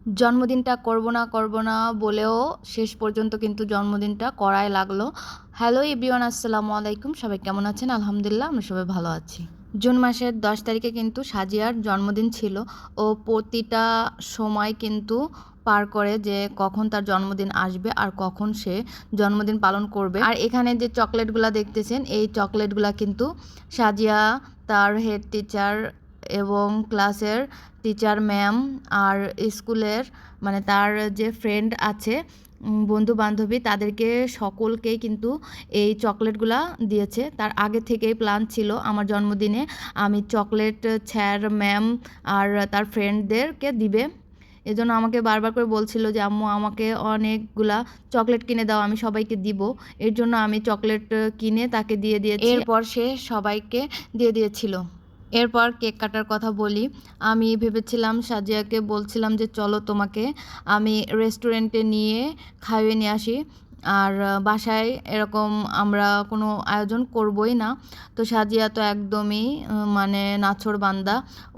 জন্মদিনটা করব না বলেও শেষ পর্যন্ত কিন্তু জন্মদিনটা করাই লাগলো। হ্যালো এভরিওয়ান, আসসালামু আলাইকুম। সবাই কেমন আছেন? আলহামদুলিল্লাহ আমরা সবাই ভালো আছি। জুন মাসের 10 তারিখে কিন্তু সাজিয়ার জন্মদিন ছিল। ও প্রতিটা সময় কিন্তু পার করে যে কখন তার জন্মদিন আসবে আর কখন সে জন্মদিন পালন করবে। আর এখানে যে চকলেটগুলা দেখতেছেন, এই চকলেটগুলা কিন্তু সাজিয়া, তার হেড টিচার এবং ক্লাসের টিচার ম্যাম আর স্কুলের মানে তার যে ফ্রেন্ড আছে, বন্ধু বান্ধবী, তাদেরকে সকলকেই কিন্তু এই চকলেটগুলা দিয়েছে। তার আগে থেকেই প্ল্যান ছিল আমার জন্মদিনে আমি চকলেট স্যার ম্যাম আর তার ফ্রেন্ডদেরকে দিবে। এজন্য আমাকে বারবার করে বলছিল যে আম্মু আমাকে অনেকগুলা চকলেট কিনে দাও, আমি সবাইকে দিব। এর জন্য আমি চকলেট কিনে তাকে দিয়ে দিয়েছি। এরপর সে সবাইকে দিয়ে দিয়েছিল। এরপর কেক কাটার কথা বলি। আমি ভেবেছিলাম, সাজিয়াকে বলছিলাম যে চলো তোমাকে আমি রেস্টুরেন্টে নিয়ে খাইয়ে নিয়ে আসি, আর বাসায় এরকম আমরা কোনো আয়োজন করবই না। তো সাজিয়া তো একদমই মানে নাছোড়বান্দা।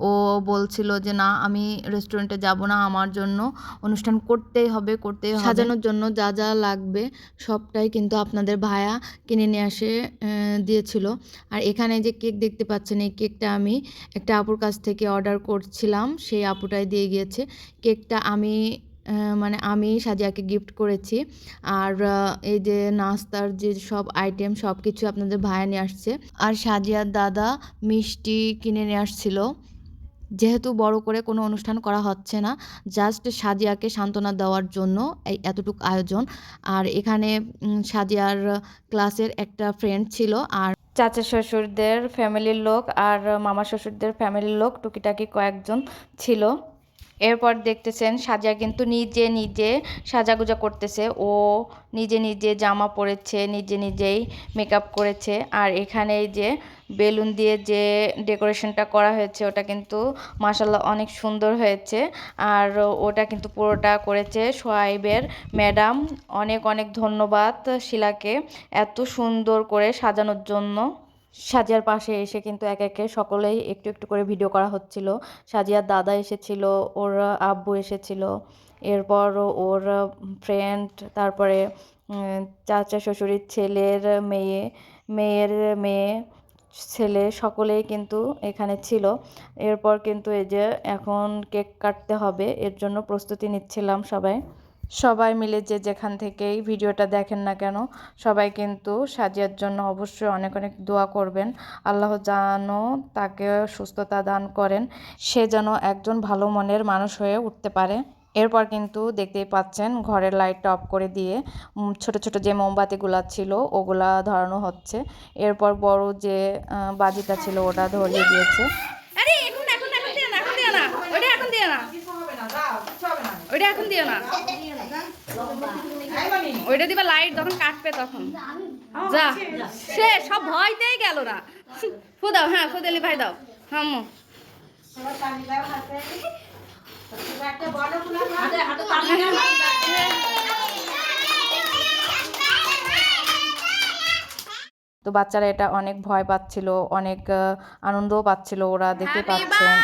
ও বলছিল যে না, আমি রেস্টুরেন্টে যাব না, আমার জন্য অনুষ্ঠান করতেই হবে। সাজানোর জন্য যা যা লাগবে সবটাই কিন্তু আপনাদের ভাইয়া কিনে নিয়ে আসে দিয়েছিল। আর এখানে যে কেক দেখতে পাচ্ছেন, এই কেকটা আমি একটা আপুর কাছ থেকে অর্ডার করছিলাম, সেই আপুটাই দিয়ে গিয়েছে। কেকটা মানে আমি সাজিয়াকে গিফট করেছি। আর এই যে নাস্তার যে সব আইটেম সব কিছু আপনাদের ভাইয়া নিয়ে আসছে। আর সাজিয়ার দাদা মিষ্টি কিনে নিয়ে আসছিল। যেহেতু বড় করে কোনো অনুষ্ঠান করা হচ্ছে না, জাস্ট সাজিয়াকে সান্ত্বনা দেওয়ার জন্য এই এতটুকু আয়োজন। আর এখানে সাজিয়ার ক্লাসের একটা ফ্রেন্ড ছিল, আর চাচা শ্বশুরদের ফ্যামিলির লোক আর মামা শ্বশুরদের ফ্যামিলির লোক টুকিটাকি কয়েকজন ছিল। এরপর দেখতেছেন সাজিয়া কিন্তু নিজে নিজে সাজাগুজা করতেছে। ও নিজে নিজে জামা পরেছে, নিজে নিজেই মেকআপ করেছে। আর এখানে এই যে বেলুন দিয়ে যে ডেকোরেশনটা করা হয়েছে ওটা কিন্তু মাশাআল্লাহ অনেক সুন্দর হয়েছে। আর ওটা কিন্তু পুরোটা করেছে সোহাইবের ম্যাডাম। অনেক অনেক ধন্যবাদ শিলাকে এত সুন্দর করে সাজানোর জন্য। সাজিয়ার পাশে এসে কিন্তু একে একে সকলেই একটু একটু করে ভিডিও করা হচ্ছিল। সাজিয়ার দাদা এসেছিল, ওর আব্বু এসেছিল, এরপর ওর ফ্রেন্ড, তারপরে চাচা শ্বশুরের ছেলের মেয়ে, মেয়ের মেয়ে, ছেলে, সকলেই কিন্তু এখানে ছিল। এরপর কিন্তু এই যে এখন কেক কাটতে হবে, এর জন্য প্রস্তুতি নিচ্ছিলাম সবাই। সবাই মিলে যে যেখান থেকেই ভিডিওটা দেখেন না কেন, সবাই কিন্তু সাজিয়ার জন্য অবশ্যই অনেক অনেক দোয়া করবেন। আল্লাহ যেন তাকে সুস্থতা দান করেন, সে যেন একজন ভালো মনের মানুষ হয়ে উঠতে পারে। এরপর কিন্তু দেখতেই পাচ্ছেন ঘরের লাইটটা অফ করে দিয়ে ছোট ছোট যে মোমবাতিগুলা ছিল ওগুলা ধরানো হচ্ছে। এরপর বড় যে বাজিটা ছিল ওটা ধরিয়ে দিয়েছে। ওইটা এখন দিও না, ওইটা দিবা লাইট যখন কাটবে তখন। যা, সে সব ভয়তেই গেল না। ফু দাও, হ্যাঁ ফুদেলি ভাই দাও। হাম তো বাচ্চারা এটা অনেক ভয় পাচ্ছিল, অনেক আনন্দও পাচ্ছিল, ওরা দেখতে পাচ্ছেন।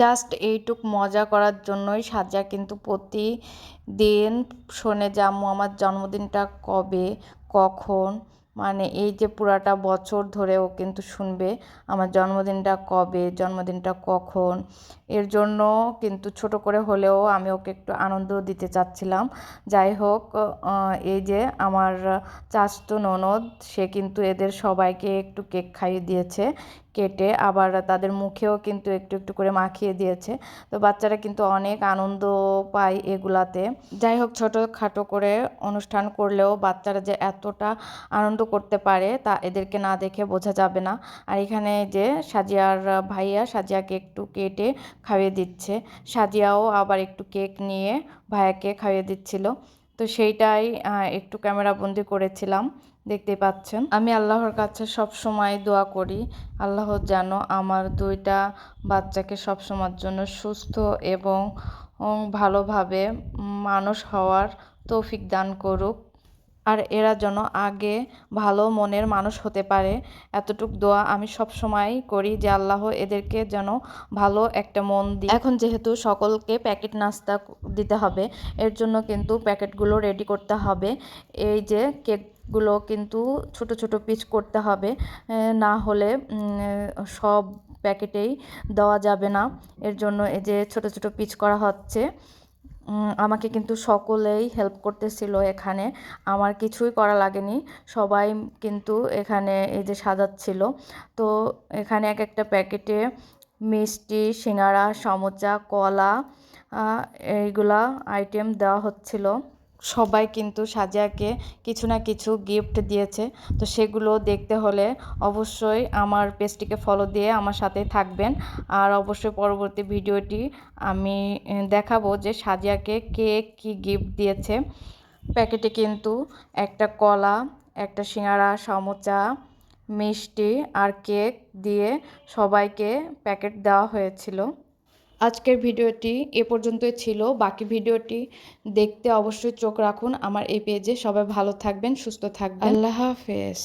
জাস্ট এইটুক মজা করার জন্যই সাজিয়া কিন্তু প্রতিদিন শোনে যে আম্মু আমার জন্মদিনটা কবে, কখন, মানে এই যে পুরাটা বছর ধরে ও কিন্তু শুনবে আমার জন্মদিনটা কবে, জন্মদিনটা কখন। এর জন্য কিন্তু ছোট করে হলেও আমি ওকে একটু আনন্দ দিতে চাচ্ছিলাম। যাই হোক, এই যে আমার চাচতো ননদ, সে কিন্তু এদের সবাইকে একটু কেক খাইয়ে দিয়েছে কেটে, আবার তাদের মুখেও কিন্তু একটু একটু করে মাখিয়ে দিয়েছে। তো বাচ্চারা কিন্তু অনেক আনন্দ পায় এগুলাতে। যাই হোক, ছোটোখাটো করে অনুষ্ঠান করলেও বাচ্চারা যে এতটা আনন্দ করতে পারে তা এদেরকে না দেখে বোঝা যাবে না। আর এখানে যে সাজিয়ার ভাইয়া সাজিয়াকে একটু কেটে খাইয়ে দিচ্ছে, সাজিয়াও আবার একটু কেক নিয়ে ভাইয়াকে খাইয়ে দিচ্ছিল। তো সেইটাই একটু ক্যামেরা বন্দি করেছিলাম। দেখতেই পাচ্ছেন। আমি আল্লাহর কাছে সব সময় দোয়া করি আল্লাহ যেন আমার 2টা বাচ্চাকে সবসময়ের জন্য সুস্থ এবং ভালোভাবে মানুষ হওয়ার তৌফিক দান করুক, আর এরা যেন আগে ভালো মনের মানুষ হতে পারে। এতটুক দোয়া আমি সব সময় করি যে আল্লাহ এদেরকে যেন ভালো একটা মন দিই। এখন যেহেতু সকলকে প্যাকেট নাস্তা দিতে হবে, এর জন্য কিন্তু প্যাকেটগুলো রেডি করতে হবে। এই যে কেকগুলো কিন্তু ছোট ছোট পিস করতে হবে, না হলে সব প্যাকেটেই দেওয়া যাবে না। এর জন্য এই যে ছোট ছোট পিস করা হচ্ছে। আমাকে কিন্তু সকলেই হেল্প করতেছিল এখানে, আমার কিছুই করা লাগেনি। সবাই কিন্তু এখানে এই যে সাজাচ্ছিল। তো এখানে এক একটা প্যাকেটে মিষ্টি, সিঙ্গারা, সমোচা, কলা এইগুলা আইটেম দেওয়া হচ্ছিল। সবাই কিন্তু সাজিয়াকে কিছু না কিছু গিফট দিয়েছে। তো সেগুলো দেখতে হলে অবশ্যই আমার পেজটিকে ফলো দিয়ে আমার সাথে থাকবেন। আর অবশ্যই পরবর্তী ভিডিওটি আমি দেখাবো যে সাজিয়াকে কে কী গিফট দিয়েছে। প্যাকেটে কিন্তু একটা কলা, একটা সিঙ্গারা, সমোচা, মিষ্টি আর কেক দিয়ে সবাইকে প্যাকেট দেওয়া হয়েছিল। আজকের ভিডিওটি এ পর্যন্তই ছিল। বাকি ভিডিওটি দেখতে অবশ্যই চোখ রাখুন আমার এই পেজে। সবাই ভালো থাকবেন, সুস্থ থাকবেন। আল্লাহ হাফেজ।